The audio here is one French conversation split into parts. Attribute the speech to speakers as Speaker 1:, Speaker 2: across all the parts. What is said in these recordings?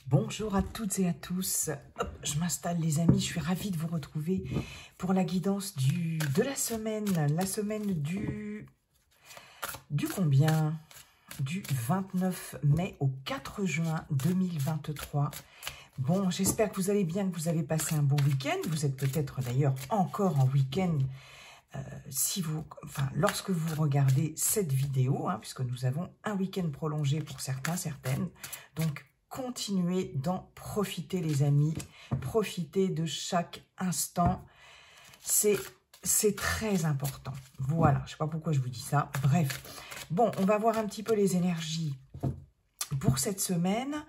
Speaker 1: Bonjour à toutes et à tous. Hop, je m'installe les amis, je suis ravie de vous retrouver pour la guidance de la semaine du combien? Du 29 mai au 4 juin 2023. Bon, j'espère que vous allez bien, que vous avez passé un bon week-end. Vous êtes peut-être d'ailleurs encore en week-end lorsque vous regardez cette vidéo, puisque nous avons un week-end prolongé pour certains, certaines. Donc, continuez d'en profiter, les amis. Profitez de chaque instant. C'est très important. Voilà, je ne sais pas pourquoi je vous dis ça. Bref, bon, on va voir un petit peu les énergies pour cette semaine,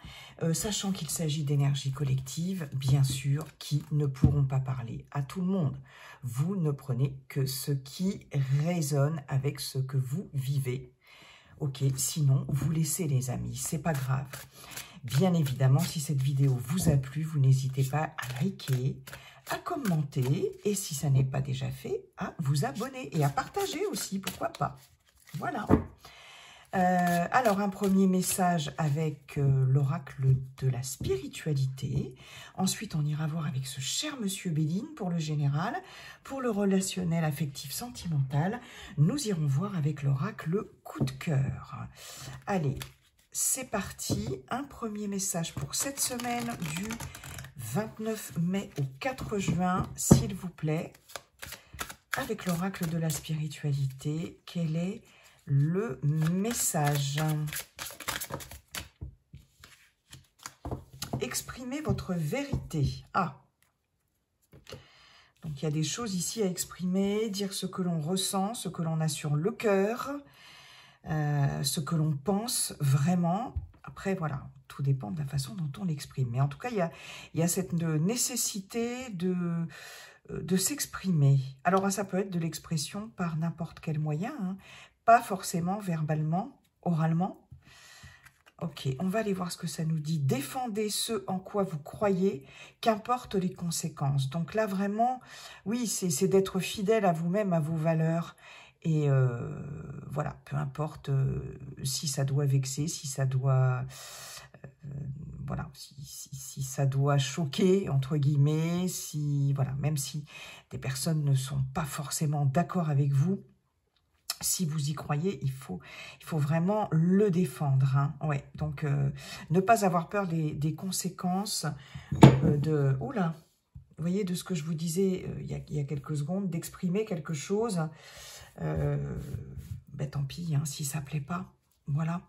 Speaker 1: sachant qu'il s'agit d'énergies collectives, bien sûr, qui ne pourront pas parler à tout le monde. Vous ne prenez que ce qui résonne avec ce que vous vivez. Ok, sinon, vous laissez les amis, c'est pas grave. Bien évidemment, si cette vidéo vous a plu, vous n'hésitez pas à liker, à commenter, et si ça n'est pas déjà fait, à vous abonner et à partager aussi, pourquoi pas. Voilà. Alors, un premier message avec l'oracle de la spiritualité. Ensuite, on ira voir avec ce cher monsieur Béline pour le général. Pour le relationnel, affectif, sentimental, nous irons voir avec l'oracle coup de cœur. Allez, c'est parti. Un premier message pour cette semaine du 29 mai au 4 juin, s'il vous plaît. Avec l'oracle de la spiritualité, quel est le message? Exprimez votre vérité. Ah, donc il y a des choses ici à exprimer, dire ce que l'on ressent, ce que l'on a sur le cœur, ce que l'on pense vraiment. Après, voilà, tout dépend de la façon dont on l'exprime. Mais en tout cas, il y a cette nécessité de s'exprimer. Alors, ça peut être de l'expression par n'importe quel moyen, pas forcément verbalement, oralement. Ok, on va aller voir ce que ça nous dit. Défendez ce en quoi vous croyez, qu'importe les conséquences. Donc là, vraiment, oui, c'est d'être fidèle à vous-même, à vos valeurs. Et voilà, peu importe si ça doit vexer, si ça doit... voilà, si ça doit choquer, entre guillemets, voilà, même si des personnes ne sont pas forcément d'accord avec vous, si vous y croyez, il faut vraiment le défendre. Ouais, donc, ne pas avoir peur des conséquences de... Oula, vous voyez, de ce que je vous disais il y a quelques secondes, d'exprimer quelque chose. Tant pis, si ça ne plaît pas. Voilà.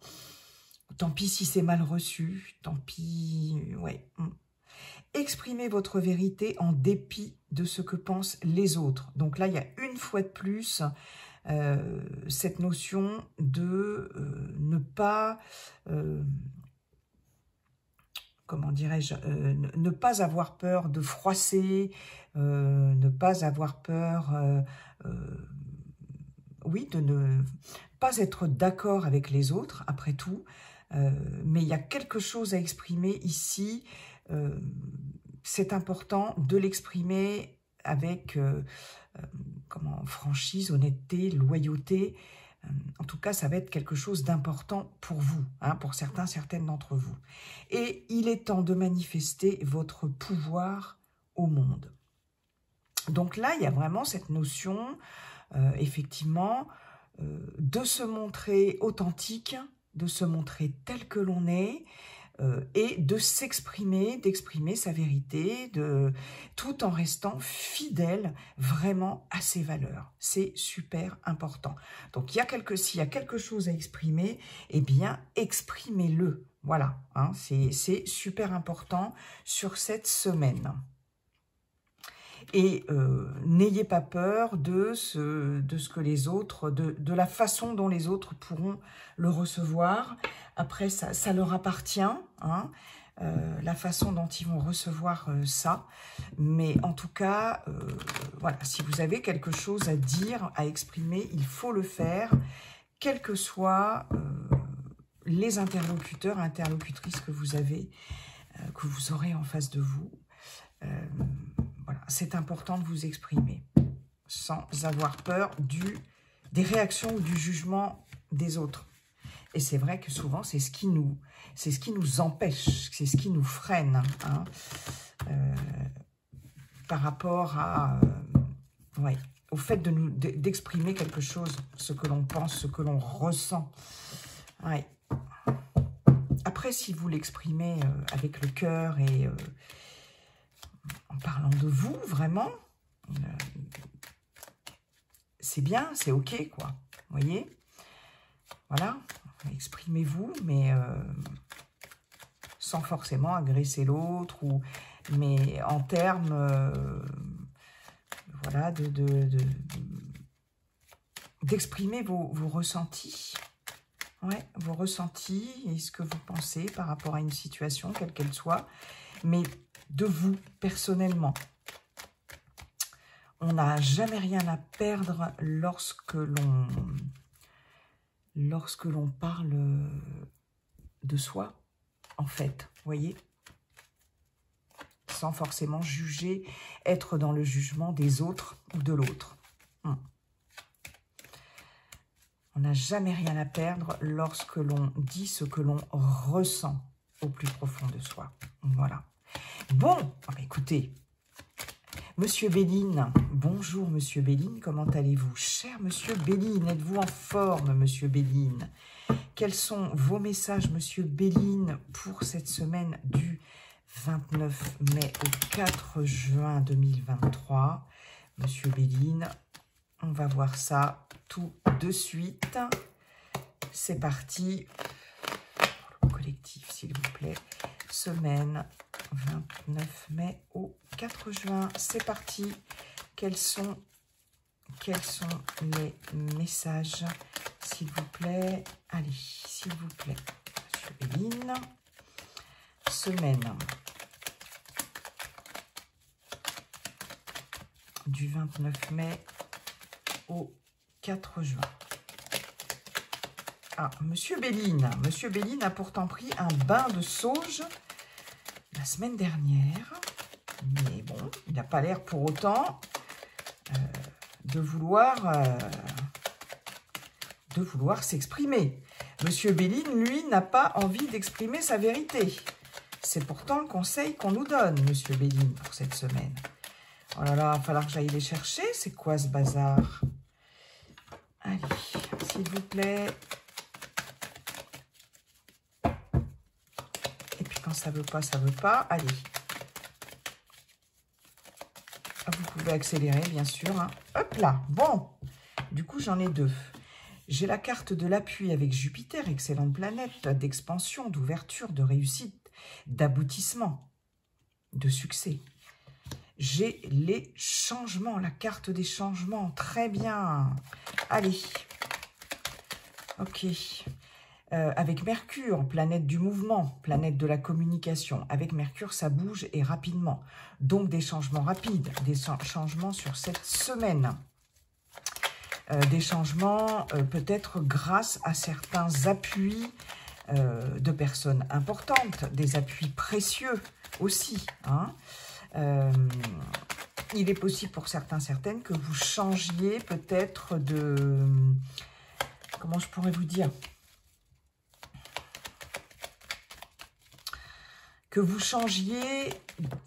Speaker 1: Tant pis si c'est mal reçu. Tant pis, ouais. Exprimez votre vérité en dépit de ce que pensent les autres. Donc là, il y a une fois de plus... cette notion de ne pas, comment dirais-je, ne pas avoir peur de froisser, ne pas avoir peur, oui, de ne pas être d'accord avec les autres, après tout, mais il y a quelque chose à exprimer ici, c'est important de l'exprimer avec... franchise, honnêteté, loyauté. En tout cas, ça va être quelque chose d'important pour vous, pour certains, certaines d'entre vous. Et il est temps de manifester votre pouvoir au monde. Donc là, il y a vraiment cette notion, effectivement, de se montrer authentique, de se montrer tel que l'on est, et de s'exprimer, d'exprimer sa vérité, tout en restant fidèle vraiment à ses valeurs. C'est super important. Donc, s'il y a quelque chose à exprimer, eh bien, exprimez-le. Voilà, c'est super important sur cette semaine. Et n'ayez pas peur de ce que les autres, de la façon dont les autres pourront le recevoir. Après, ça leur appartient, la façon dont ils vont recevoir ça. Mais en tout cas, voilà, si vous avez quelque chose à dire, à exprimer, il faut le faire, quels que soient les interlocuteurs, interlocutrices que vous avez, que vous aurez en face de vous. Voilà, c'est important de vous exprimer sans avoir peur des réactions ou du jugement des autres. Et c'est vrai que souvent, c'est ce qui nous empêche, c'est ce qui nous freine, hein, par rapport à, ouais, au fait d'exprimer quelque chose, ce que l'on pense, ce que l'on ressent. Ouais. Après, si vous l'exprimez avec le cœur et en parlant de vous, vraiment, c'est bien, c'est ok, quoi. Vous voyez? Voilà, exprimez-vous, mais sans forcément agresser l'autre, mais en termes voilà, d'exprimer vos ressentis. Ouais, vos ressentis et ce que vous pensez par rapport à une situation, quelle qu'elle soit, mais de vous, personnellement. On n'a jamais rien à perdre lorsque l'on parle de soi, en fait, vous voyez, sans forcément juger, être dans le jugement des autres ou de l'autre. On n'a jamais rien à perdre lorsque l'on dit ce que l'on ressent au plus profond de soi. Voilà. Bon, écoutez, Monsieur Béline, bonjour Monsieur Béline, comment allez-vous? Cher Monsieur Béline, êtes-vous en forme Monsieur Béline? Quels sont vos messages Monsieur Béline pour cette semaine du 29 mai au 4 juin 2023? Monsieur Béline, on va voir ça tout de suite. C'est parti. Pour le collectif, s'il vous plaît. Semaine 29 mai au 4 juin. C'est parti. Quels sont les messages, s'il vous plaît? Allez, s'il vous plaît. Monsieur Béline. Semaine du 29 mai au 4 juin. Ah, Monsieur Béline a pourtant pris un bain de sauge la semaine dernière, mais bon, il n'a pas l'air pour autant de vouloir s'exprimer. Monsieur Béline, lui, n'a pas envie d'exprimer sa vérité. C'est pourtant le conseil qu'on nous donne, Monsieur Béline, pour cette semaine. Oh là là, il va falloir que j'aille les chercher. C'est quoi ce bazar? Allez, s'il vous plaît. Et puis quand ça veut pas, ça veut pas. Allez. Vous pouvez accélérer, bien sûr. Hein. Hop là. Bon. Du coup, j'en ai deux. J'ai la carte de l'appui avec Jupiter, excellente planète, d'expansion, d'ouverture, de réussite, d'aboutissement, de succès. J'ai les changements, la carte des changements. Très bien. Allez. Ok. Avec Mercure, planète du mouvement, planète de la communication. Avec Mercure, ça bouge et rapidement. Donc, des changements rapides, des changements sur cette semaine. Des changements peut-être grâce à certains appuis de personnes importantes, des appuis précieux aussi. Hein. Il est possible pour certaines que vous changiez peut-être de... Comment je pourrais vous dire? Que vous changiez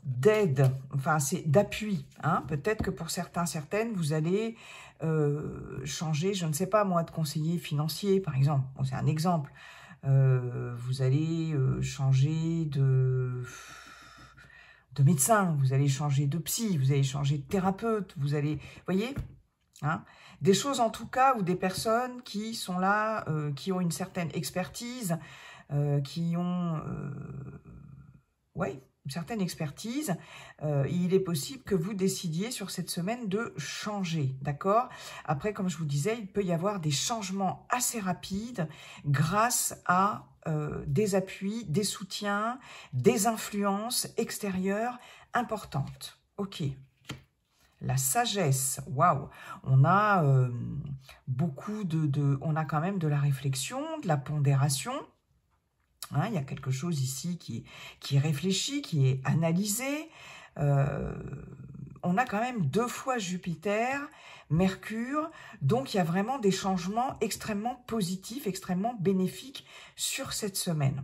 Speaker 1: d'aide, enfin c'est d'appui. Hein. Peut-être que pour certaines, vous allez changer, je ne sais pas moi, de conseiller financier par exemple. Bon, c'est un exemple. Vous allez changer de médecin, vous allez changer de psy, vous allez changer de thérapeute, vous allez... Vous voyez, hein, des choses en tout cas, ou des personnes qui sont là, qui ont une certaine expertise, qui ont... une certaine expertise, il est possible que vous décidiez sur cette semaine de changer, d'accord? Après, comme je vous disais, il peut y avoir des changements assez rapides grâce à des appuis, des soutiens, des influences extérieures importantes. Ok. La sagesse, waouh, on a beaucoup on a quand même de la réflexion, de la pondération. Hein, il y a quelque chose ici qui est réfléchi, qui est analysé. on a quand même 2 fois Jupiter, Mercure, donc il y a vraiment des changements extrêmement positifs, extrêmement bénéfiques sur cette semaine.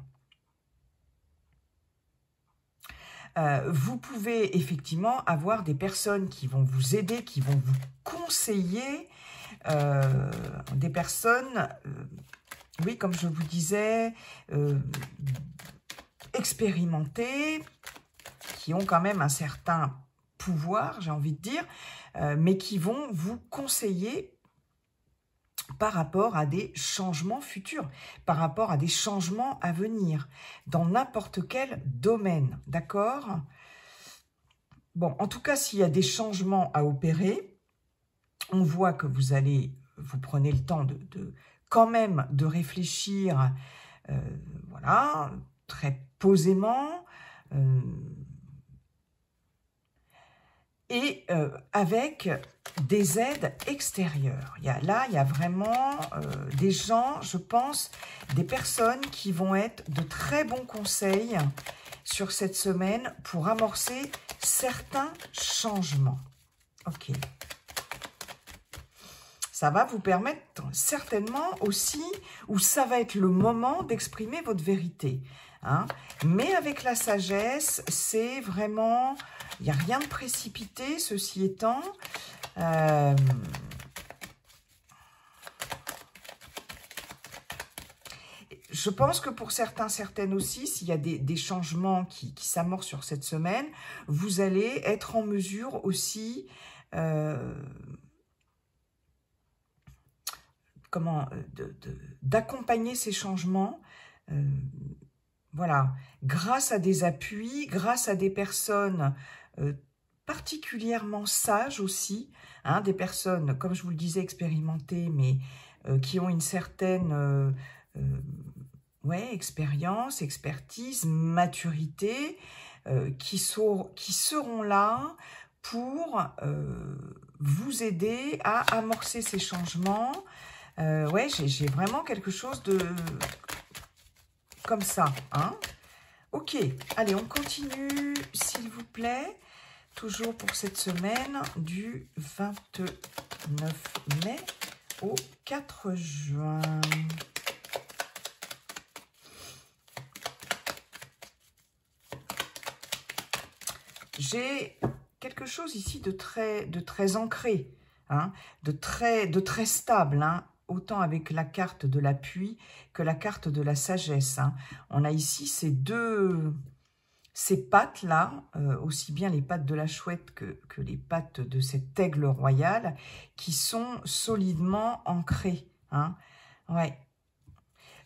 Speaker 1: Vous pouvez effectivement avoir des personnes qui vont vous aider, qui vont vous conseiller, des personnes, oui, comme je vous disais, expérimentées, qui ont quand même un certain pouvoir, j'ai envie de dire, mais qui vont vous conseiller par rapport à des changements futurs, par rapport à des changements à venir, dans n'importe quel domaine, d'accord? Bon, en tout cas, s'il y a des changements à opérer, on voit que vous prenez le temps quand même de réfléchir, voilà, très posément, et avec des aides extérieures. Là, il y a vraiment des gens, je pense, des personnes qui vont être de très bons conseils sur cette semaine pour amorcer certains changements. Ok. Ça va vous permettre certainement aussi, ou ça va être le moment d'exprimer votre vérité. Hein. Mais avec la sagesse, c'est vraiment... Il n'y a rien de précipité, ceci étant. Je pense que pour certains, certaines aussi, s'il y a des changements qui s'amorcent sur cette semaine, vous allez être en mesure aussi... d'accompagner ces changements, voilà, grâce à des appuis, grâce à des personnes particulièrement sages aussi, hein, des personnes, comme je vous le disais, expérimentées, mais qui ont une certaine expérience, expertise, maturité, qui seront là pour vous aider à amorcer ces changements. Ouais, j'ai vraiment quelque chose de... comme ça, hein. Ok, allez, on continue, s'il vous plaît. Toujours pour cette semaine du 29 mai au 4 juin. J'ai quelque chose ici de très ancré, hein, de très stable, hein, autant avec la carte de l'appui que la carte de la sagesse. Hein. On a ici ces pattes-là, aussi bien les pattes de la chouette que les pattes de cet aigle royal, qui sont solidement ancrées. Hein. Ouais.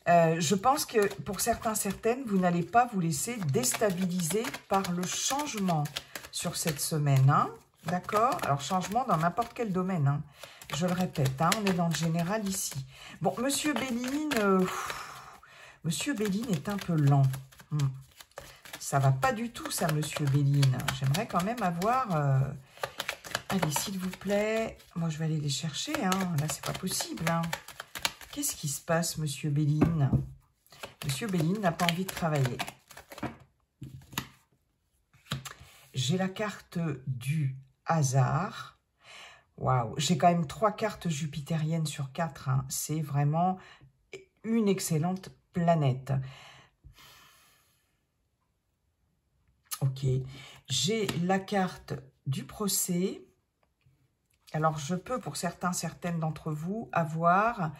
Speaker 1: Je pense que pour certains, certaines, vous n'allez pas vous laisser déstabiliser par le changement sur cette semaine. Hein. D'accord? Alors, changement dans n'importe quel domaine. Hein. Je le répète, hein, on est dans le général ici. Bon, Monsieur Béline, Monsieur Béline est un peu lent. Ça va pas du tout, ça, Monsieur Béline. J'aimerais quand même avoir... Allez, s'il vous plaît. Moi, je vais aller les chercher. Hein. Là, c'est pas possible. Hein. Qu'est-ce qui se passe, Monsieur Béline? Monsieur Béline n'a pas envie de travailler. J'ai la carte du hasard. Waouh, j'ai quand même 3 cartes jupitériennes sur 4. Hein. C'est vraiment une excellente planète. Ok, j'ai la carte du procès. Alors, je peux, pour certains, certaines d'entre vous, avoir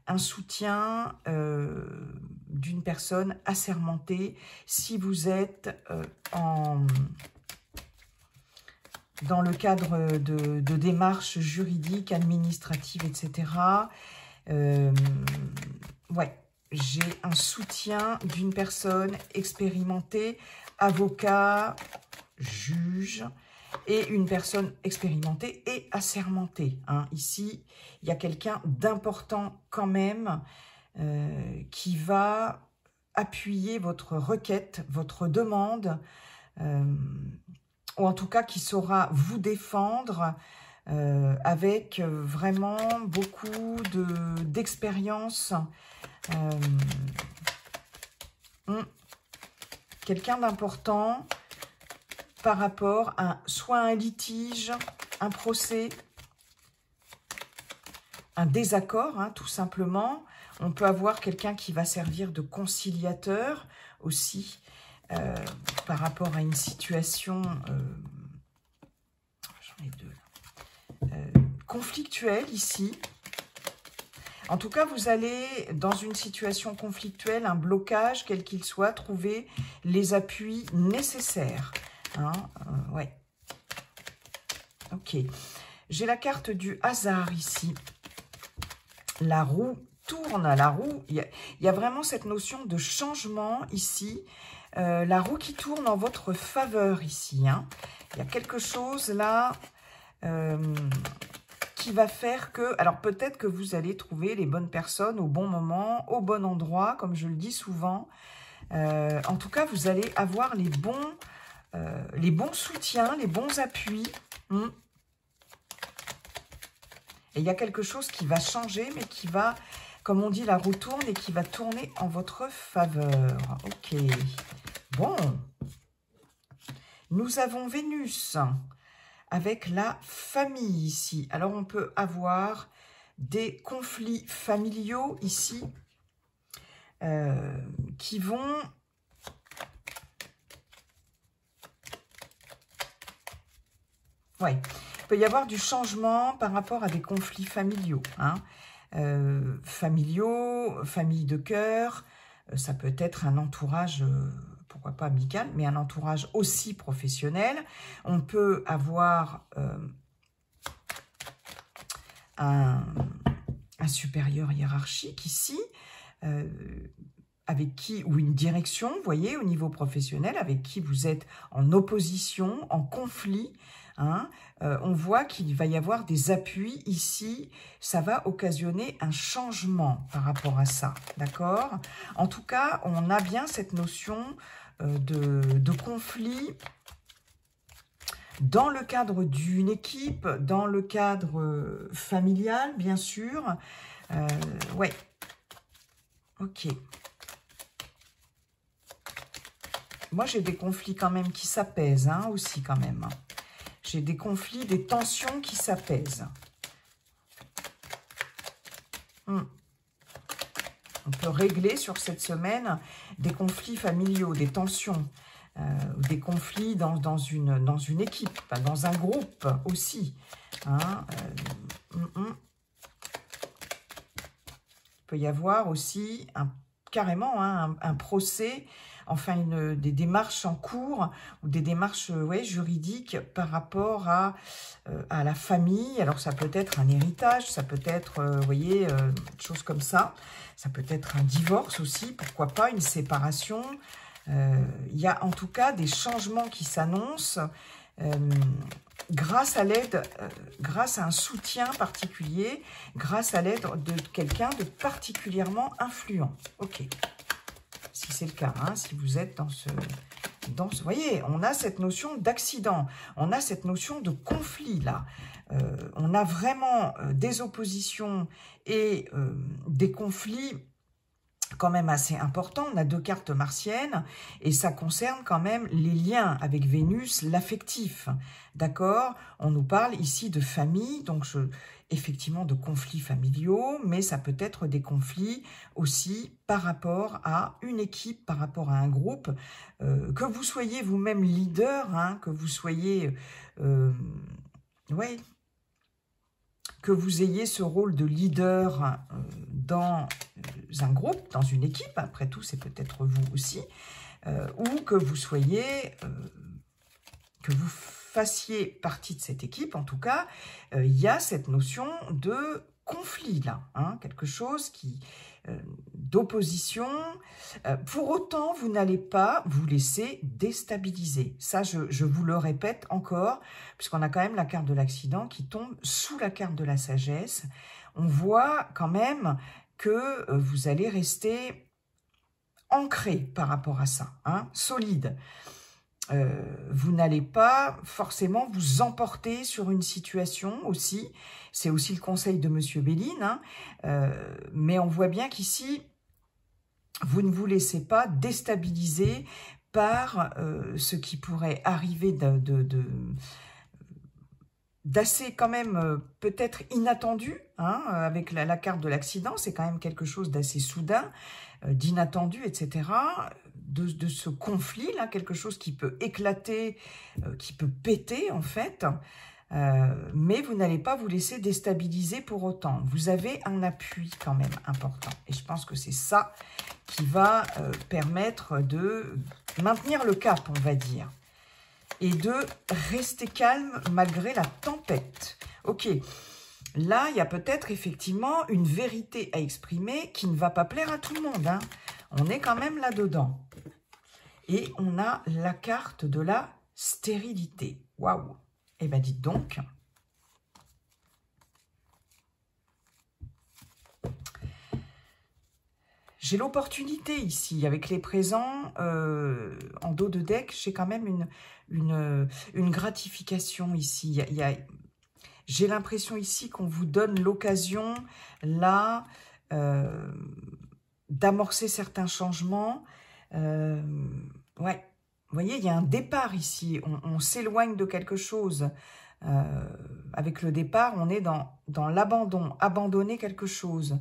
Speaker 1: un soutien d'une personne assermentée si vous êtes dans le cadre de démarches juridiques, administratives, etc. Ouais, j'ai un soutien d'une personne expérimentée, avocat, juge, et une personne expérimentée et assermentée. Hein. Ici, il y a quelqu'un d'important quand même qui va appuyer votre requête, votre demande, ou en tout cas qui saura vous défendre avec vraiment beaucoup d'expérience. Quelqu'un d'important par rapport à soit un litige, un procès, un désaccord, hein, tout simplement. On peut avoir quelqu'un qui va servir de conciliateur aussi par rapport à une situation j'en ai deux, conflictuelle ici. En tout cas, vous allez, dans une situation conflictuelle, un blocage, quel qu'il soit, trouver les appuis nécessaires. Hein, ouais. Ok. J'ai la carte du hasard ici. La roue tourne. La roue, il y a vraiment cette notion de changement ici. La roue qui tourne en votre faveur ici. Hein. Il y a quelque chose là... qui va faire que, alors peut-être que vous allez trouver les bonnes personnes au bon moment, au bon endroit, comme je le dis souvent. En tout cas, vous allez avoir les bons soutiens, les bons appuis. Et il y a quelque chose qui va changer, mais qui va, comme on dit, la roue tourne et qui va tourner en votre faveur. Ok. Bon. Nous avons Vénus avec la famille ici. Alors, on peut avoir des conflits familiaux ici qui vont... Ouais, il peut y avoir du changement par rapport à des conflits familiaux. Hein. Famille de cœur, ça peut être un entourage... pourquoi pas amical, mais un entourage aussi professionnel. On peut avoir un supérieur hiérarchique ici, avec qui, ou une direction, vous voyez, au niveau professionnel, avec qui vous êtes en opposition, en conflit. Hein. On voit qu'il va y avoir des appuis ici, ça va occasionner un changement par rapport à ça, d'accord? En tout cas, on a bien cette notion de conflit dans le cadre d'une équipe, dans le cadre familial, bien sûr. Ouais, ok. Moi, j'ai des conflits quand même qui s'apaisent, hein, aussi quand même. J'ai des conflits, des tensions qui s'apaisent. On peut régler sur cette semaine des conflits familiaux, des tensions, des conflits dans une équipe, dans un groupe aussi. Hein, Il peut y avoir aussi carrément hein, un procès, enfin des démarches en cours ou des démarches juridiques par rapport à la famille. Alors ça peut être un héritage, ça peut être, vous voyez, choses comme ça. Ça peut être un divorce aussi, pourquoi pas, une séparation. Il y a en tout cas des changements qui s'annoncent grâce à l'aide, grâce à un soutien particulier, grâce à l'aide de quelqu'un de particulièrement influent. Ok, si c'est le cas, hein, si vous êtes dans ce... Vous voyez, on a cette notion d'accident, on a cette notion de conflit là. On a vraiment des oppositions et des conflits quand même assez importants. On a deux cartes martiennes et ça concerne quand même les liens avec Vénus, l'affectif. D'accord? On nous parle ici de famille, donc effectivement de conflits familiaux, mais ça peut être des conflits aussi par rapport à une équipe, par rapport à un groupe, que vous soyez vous-même leader, hein, que vous soyez... ouais, que vous ayez ce rôle de leader dans un groupe, dans une équipe, après tout, c'est peut-être vous aussi, ou que vous soyez, que vous fassiez partie de cette équipe, en tout cas, il y a cette notion de conflit là, hein, quelque chose qui d'opposition. Pour autant, vous n'allez pas vous laisser déstabiliser. Ça, je vous le répète encore, puisqu'on a quand même la carte de l'accident qui tombe sous la carte de la sagesse. On voit quand même que vous allez rester ancré par rapport à ça, hein, solide. Vous n'allez pas forcément vous emporter sur une situation aussi. C'est aussi le conseil de Monsieur Béline. Hein, mais on voit bien qu'ici, vous ne vous laissez pas déstabiliser par ce qui pourrait arriver d'assez quand même peut-être inattendu, hein, avec la carte de l'accident, c'est quand même quelque chose d'assez soudain, d'inattendu, etc., de ce conflit-là, quelque chose qui peut éclater, qui peut péter en fait, mais vous n'allez pas vous laisser déstabiliser pour autant. Vous avez un appui quand même important, et je pense que c'est ça qui va permettre de maintenir le cap, on va dire, et de rester calme malgré la tempête. Ok, là, il y a peut-être effectivement une vérité à exprimer qui ne va pas plaire à tout le monde, hein. On est quand même là-dedans. Et on a la carte de la stérilité. Waouh! Eh bien, dites donc. J'ai l'opportunité ici, avec les présents, en dos de deck, j'ai quand même une gratification ici. J'ai l'impression ici qu'on vous donne l'occasion, là, d'amorcer certains changements. Ouais, vous voyez, il y a un départ ici. On s'éloigne de quelque chose. Avec le départ, on est dans l'abandon, abandonner quelque chose.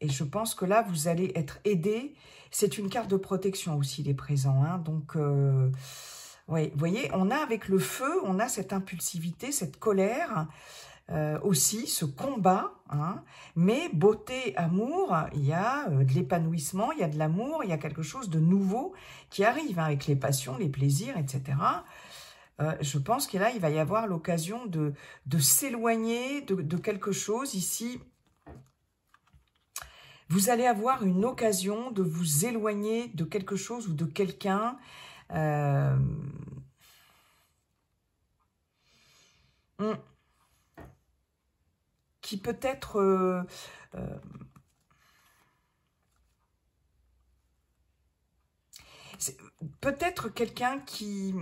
Speaker 1: Et je pense que là, vous allez être aidé. C'est une carte de protection aussi, les présents, hein. Donc, ouais, vous voyez, on a avec le feu, on a cette impulsivité, cette colère, aussi, ce combat, hein. Mais beauté, amour, il y a de l'épanouissement, il y a de l'amour, il y a quelque chose de nouveau qui arrive, hein, avec les passions, les plaisirs, etc. Je pense que là, il va y avoir l'occasion de s'éloigner de quelque chose ici. Vous allez avoir une occasion de vous éloigner de quelque chose ou de quelqu'un qui peut être peut-être quelqu'un qui,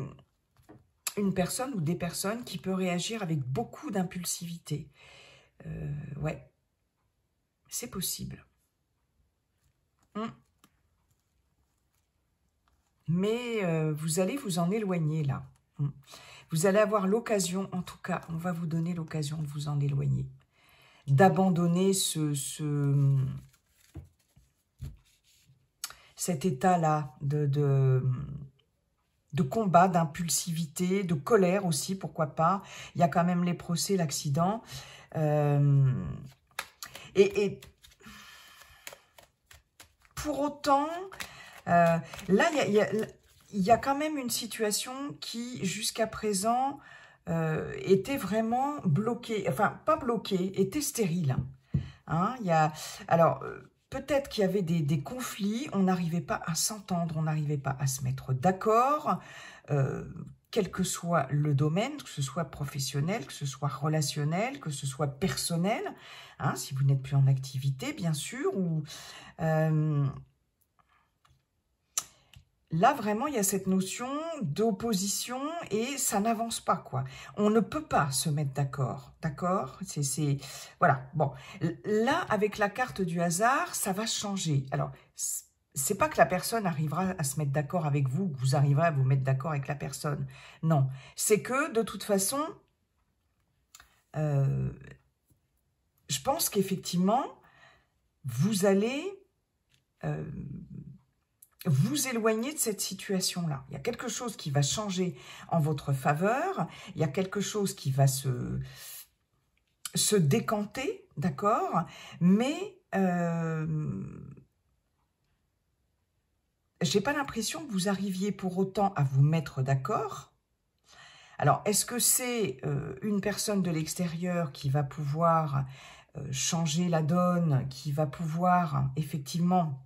Speaker 1: une personne ou des personnes qui peut réagir avec beaucoup d'impulsivité. Ouais, c'est possible. Mais vous allez vous en éloigner là. Vous allez avoir l'occasion, en tout cas, on va vous donner l'occasion de vous en éloigner. D'abandonner cet état-là de combat, d'impulsivité, de colère aussi, pourquoi pas. Il y a quand même les procès, l'accident. Et pour autant, là, il y a quand même une situation qui, jusqu'à présent, était vraiment bloquée. Enfin, pas bloquée, était stérile. Hein, alors, peut-être qu'il y avait des conflits, on n'arrivait pas à s'entendre, on n'arrivait pas à se mettre d'accord, quel que soit le domaine, que ce soit professionnel, que ce soit relationnel, que ce soit personnel, hein, si vous n'êtes plus en activité, bien sûr, ou... Là, vraiment, il y a cette notion d'opposition et ça n'avance pas, quoi. On ne peut pas se mettre d'accord, d'accord? Voilà, bon. Là, avec la carte du hasard, ça va changer. Alors, c'est pas que la personne arrivera à se mettre d'accord avec vous, que vous arriverez à vous mettre d'accord avec la personne. Non, c'est que, de toute façon, je pense qu'effectivement, vous allez... vous éloigner de cette situation-là. Il y a quelque chose qui va changer en votre faveur, il y a quelque chose qui va se décanter, d'accord? Mais j'ai pas l'impression que vous arriviez pour autant à vous mettre d'accord. Alors, est-ce que c'est une personne de l'extérieur qui va pouvoir changer la donne, qui va pouvoir effectivement...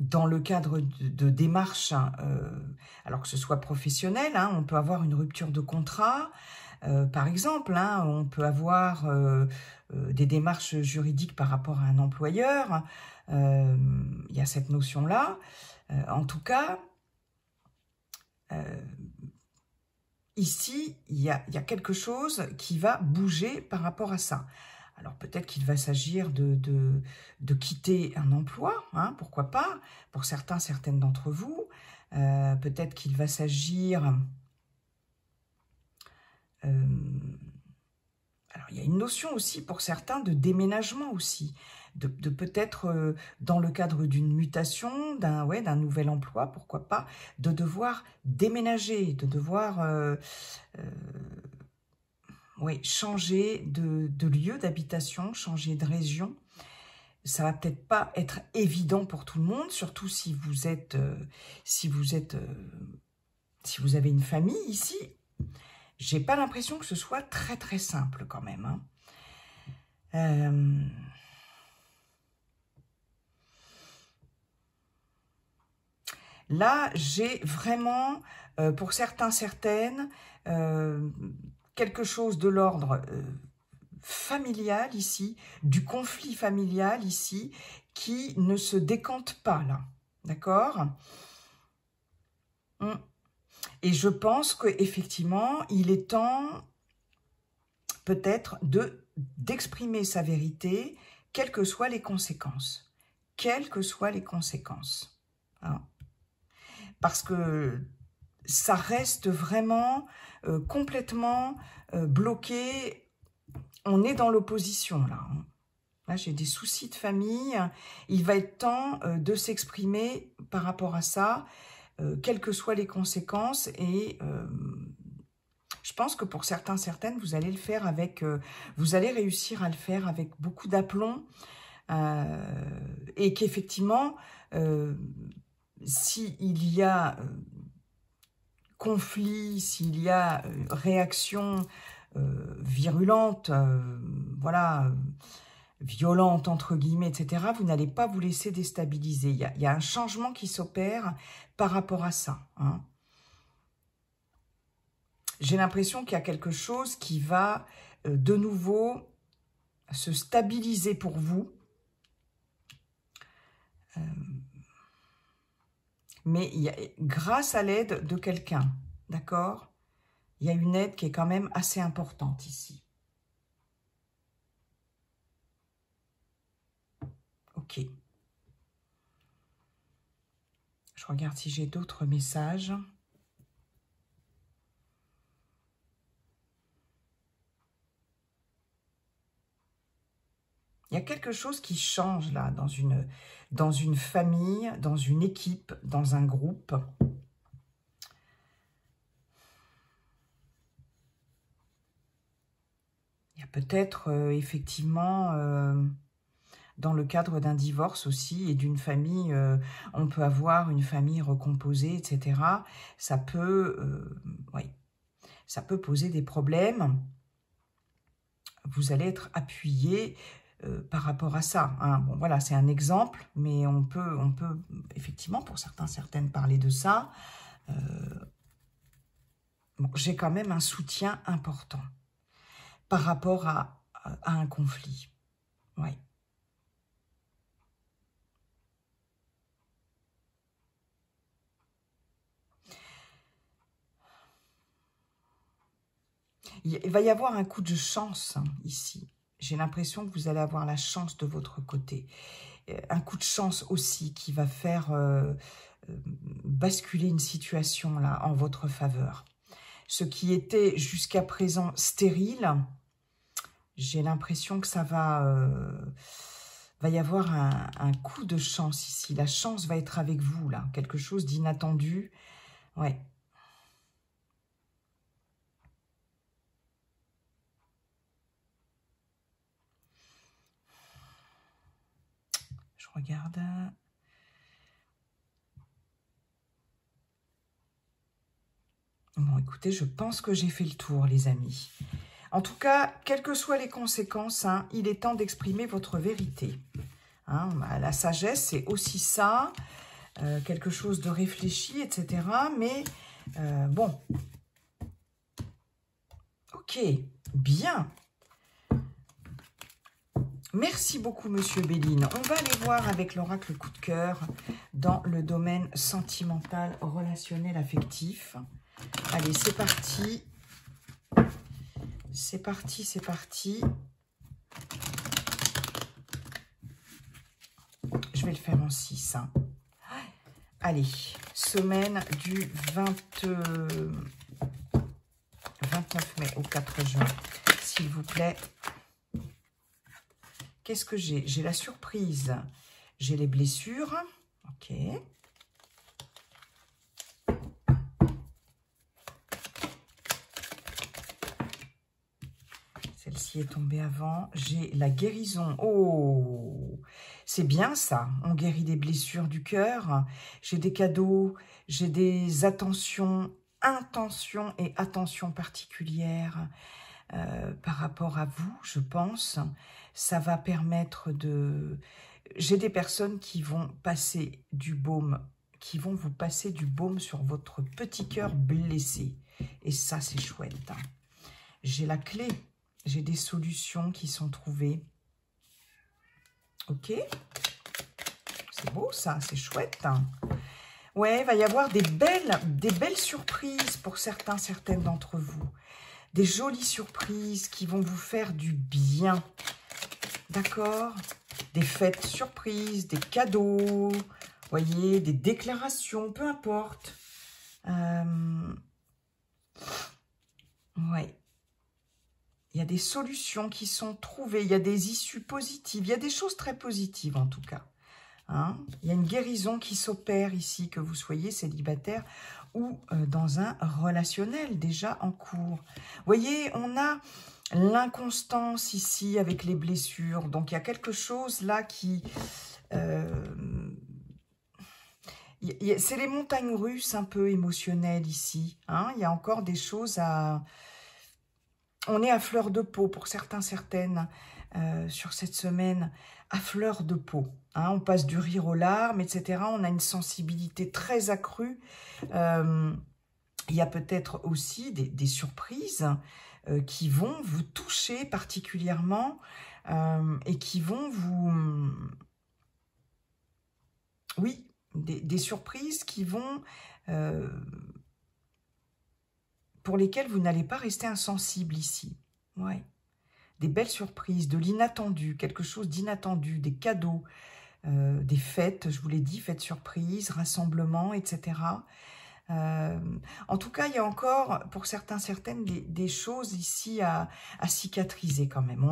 Speaker 1: dans le cadre de démarches, alors que ce soit professionnel, hein, on peut avoir une rupture de contrat, par exemple, hein, on peut avoir des démarches juridiques par rapport à un employeur, il y a cette notion-là. En tout cas, ici, il y a quelque chose qui va bouger par rapport à ça. Alors peut-être qu'il va s'agir de quitter un emploi, hein, pourquoi pas, pour certains, certaines d'entre vous. Peut-être qu'il va s'agir... alors il y a une notion aussi pour certains de déménagement aussi, de peut-être dans le cadre d'une mutation, d'un nouvel emploi, pourquoi pas, de devoir déménager, de devoir... oui, changer de lieu d'habitation, changer de région. Ça va peut-être pas être évident pour tout le monde, surtout si vous êtes, si vous avez une famille ici. J'ai pas l'impression que ce soit très très simple quand même, hein. Là, j'ai vraiment, pour certains, certaines, quelque chose de l'ordre familial ici, du conflit familial ici, qui ne se décante pas là, d'accord? Et je pense qu'effectivement, il est temps peut-être d'exprimer sa vérité, quelles que soient les conséquences. Quelles que soient les conséquences. Hein. Parce que ça reste vraiment complètement bloqué. On est dans l'opposition là. Là, j'ai des soucis de famille. Il va être temps de s'exprimer par rapport à ça, quelles que soient les conséquences. Et je pense que pour certains, certaines, vous allez le faire avec... vous allez réussir à le faire avec beaucoup d'aplomb. Et qu'effectivement, s'il y a conflit, s'il y a réaction virulente, voilà, violente entre guillemets, etc., vous n'allez pas vous laisser déstabiliser. Il y a un changement qui s'opère par rapport à ça. Hein. J'ai l'impression qu'il y a quelque chose qui va de nouveau se stabiliser pour vous. Mais grâce à l'aide de quelqu'un, d'accord? Il y a une aide qui est quand même assez importante ici. Ok. Je regarde si j'ai d'autres messages. Il y a quelque chose qui change là dans une famille, dans une équipe, dans un groupe. Il y a peut-être effectivement, dans le cadre d'un divorce aussi et d'une famille, on peut avoir une famille recomposée, etc. Ça peut, oui, ça peut poser des problèmes. Vous allez être appuyé par rapport à ça. Hein. Bon, voilà, c'est un exemple, mais on peut effectivement, pour certains, certaines, parler de ça. Bon, j'ai quand même un soutien important par rapport à un conflit. Oui. Il va y avoir un coup de chance hein, ici. J'ai l'impression que vous allez avoir la chance de votre côté. Un coup de chance aussi qui va faire basculer une situation là en votre faveur. Ce qui était jusqu'à présent stérile, j'ai l'impression que ça va y avoir un coup de chance ici. La chance va être avec vous là, quelque chose d'inattendu. Ouais. Je regarde. Bon, écoutez, je pense que j'ai fait le tour, les amis. En tout cas, quelles que soient les conséquences, hein, il est temps d'exprimer votre vérité. Hein, la sagesse, c'est aussi ça, quelque chose de réfléchi, etc. Mais bon, ok, bien. Merci beaucoup, Monsieur Béline. On va aller voir avec l'oracle coup de cœur dans le domaine sentimental, relationnel, affectif. Allez, c'est parti. C'est parti, c'est parti. Je vais le faire en 6. Hein. Allez, semaine du 29 mai au 4 juin, s'il vous plaît. Qu'est-ce que j'ai? J'ai la surprise. J'ai les blessures. Ok. Celle-ci est tombée avant. J'ai la guérison. Oh, c'est bien ça. On guérit des blessures du cœur. J'ai des cadeaux. J'ai des intentions et attentions particulières par rapport à vous, je pense. Ça va permettre de... J'ai des personnes qui vont passer du baume, qui vont vous passer du baume sur votre petit cœur blessé. Et ça, c'est chouette. Hein. J'ai la clé. J'ai des solutions qui sont trouvées. Ok. C'est beau ça, c'est chouette. Hein. Ouais, il va y avoir des belles surprises pour certaines d'entre vous. Des jolies surprises qui vont vous faire du bien. D'accord? Des fêtes surprises, des cadeaux, voyez, des déclarations, peu importe. Ouais. Il y a des solutions qui sont trouvées, il y a des issues positives, il y a des choses très positives en tout cas. Hein? Il y a une guérison qui s'opère ici, que vous soyez célibataire ou dans un relationnel déjà en cours. Vous voyez, on a l'inconstance ici avec les blessures. Donc, il y a quelque chose là qui... c'est les montagnes russes un peu émotionnelles ici. Hein? Il y a encore des choses à... On est à fleur de peau pour certaines sur cette semaine, à fleur de peau. Hein, on passe du rire aux larmes, etc. On a une sensibilité très accrue. Il y a peut-être aussi des surprises qui vont vous toucher particulièrement et qui vont vous... Oui, des surprises qui vont... pour lesquelles vous n'allez pas rester insensible ici. Ouais. Des belles surprises, de l'inattendu, quelque chose d'inattendu, des cadeaux, des fêtes, je vous l'ai dit, fêtes surprises, rassemblements, etc. En tout cas, il y a encore, pour certaines, des choses ici à cicatriser quand même.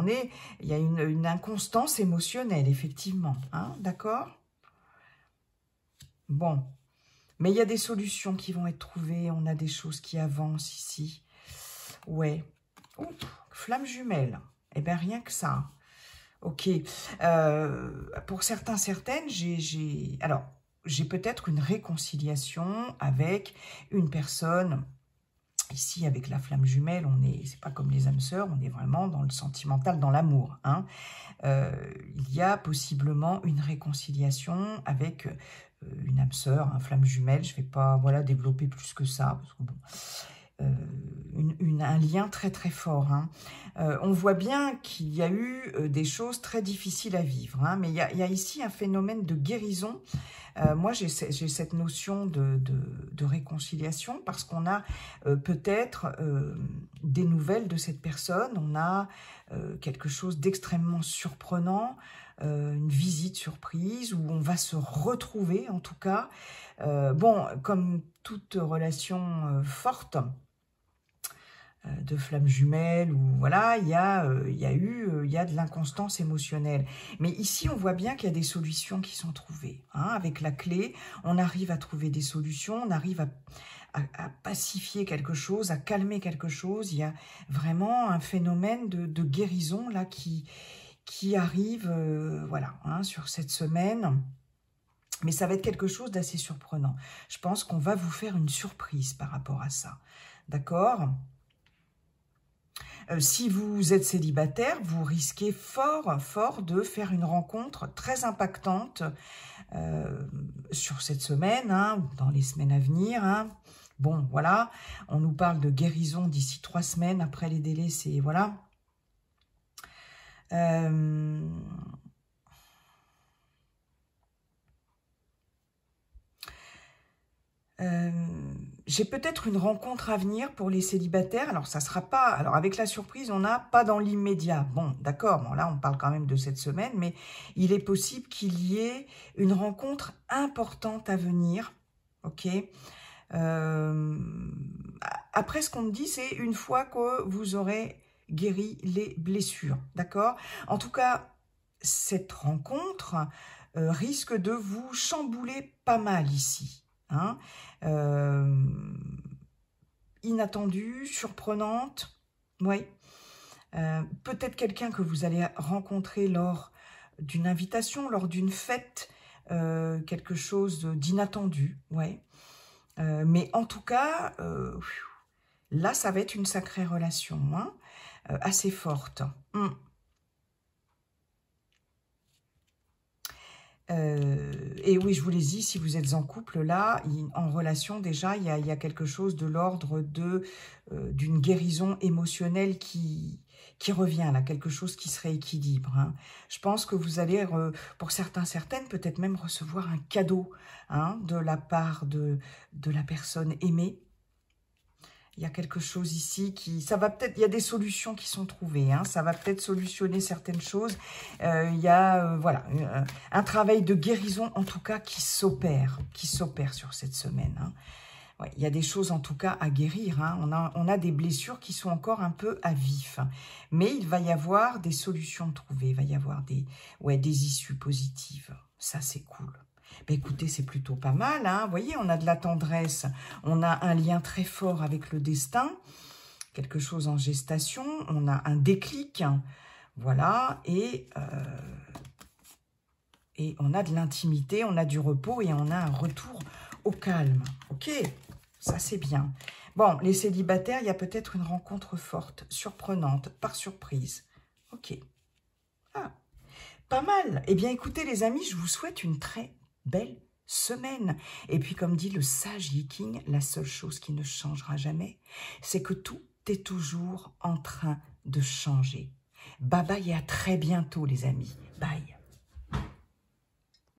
Speaker 1: Il y a une inconstance émotionnelle, effectivement. Hein, d'accord? Bon. Mais il y a des solutions qui vont être trouvées. On a des choses qui avancent ici. Ouais. Ouh, flamme jumelle. Eh bien, rien que ça. Ok. Pour certaines, j'ai peut-être une réconciliation avec une personne. Ici, avec la flamme jumelle, c'est pas comme les âmes sœurs, on est vraiment dans le sentimental, dans l'amour. Hein. Il y a possiblement une réconciliation avec une âme sœur, un flamme jumelle. Je ne vais pas développer plus que ça, parce que bon, un lien très très fort. Hein. On voit bien qu'il y a eu des choses très difficiles à vivre, hein, mais il y a ici un phénomène de guérison. Moi, j'ai cette notion de réconciliation parce qu'on a peut-être des nouvelles de cette personne, on a quelque chose d'extrêmement surprenant, une visite surprise où on va se retrouver en tout cas. Bon, comme toute relation forte, de flammes jumelles, ou voilà, il y a de l'inconstance émotionnelle. Mais ici, on voit bien qu'il y a des solutions qui sont trouvées. Hein. Avec la clé, on arrive à trouver des solutions, on arrive à pacifier quelque chose, à calmer quelque chose. Il y a vraiment un phénomène de guérison là qui arrive voilà, hein, sur cette semaine. Mais ça va être quelque chose d'assez surprenant. Je pense qu'on va vous faire une surprise par rapport à ça. D'accord ? Si vous êtes célibataire, vous risquez fort de faire une rencontre très impactante sur cette semaine, hein, ou dans les semaines à venir. Hein. Bon, voilà, on nous parle de guérison d'ici 3 semaines. Après les délais, c'est... Voilà. J'ai peut-être une rencontre à venir pour les célibataires. Alors, ça sera pas... Alors, avec la surprise, on n'a pas dans l'immédiat. Bon, d'accord. Bon, là, on parle quand même de cette semaine. Mais il est possible qu'il y ait une rencontre importante à venir. OK. Après, ce qu'on me dit, c'est une fois que vous aurez guéri les blessures. D'accord? En tout cas, cette rencontre risque de vous chambouler pas mal ici. Hein, inattendue, surprenante, oui. Peut-être quelqu'un que vous allez rencontrer lors d'une invitation, lors d'une fête, quelque chose d'inattendu, ouais. Mais en tout cas, là, ça va être une sacrée relation, hein, assez forte. Et oui, je vous l'ai dit, si vous êtes en couple, là, en relation, déjà, il y a quelque chose de l'ordre d'une guérison émotionnelle qui revient, là, quelque chose qui se rééquilibre. Hein. Je pense que vous allez, pour certaines, peut-être même recevoir un cadeau hein, de la part de la personne aimée. Il y a quelque chose ici ça va peut-être, il y a des solutions qui sont trouvées, hein, ça va peut-être solutionner certaines choses. Il y a, voilà, un travail de guérison, en tout cas, qui s'opère sur cette semaine. Hein. Ouais, il y a des choses, en tout cas, à guérir. Hein. On a des blessures qui sont encore un peu à vif. Hein. Mais il va y avoir des solutions trouvées, il va y avoir des issues positives. Ça, c'est cool. Ben écoutez, c'est plutôt pas mal. Hein. Vous voyez, on a de la tendresse, on a un lien très fort avec le destin, quelque chose en gestation, on a un déclic, voilà, et on a de l'intimité, on a du repos et on a un retour au calme. Ok, ça c'est bien. Bon, les célibataires, il y a peut-être une rencontre forte, surprenante, par surprise. Ok. Ah, pas mal. Eh bien, écoutez les amis, je vous souhaite une très belle semaine. Et puis, comme dit le sage Yiking, la seule chose qui ne changera jamais, c'est que tout est toujours en train de changer. Bye bye et à très bientôt, les amis. Bye.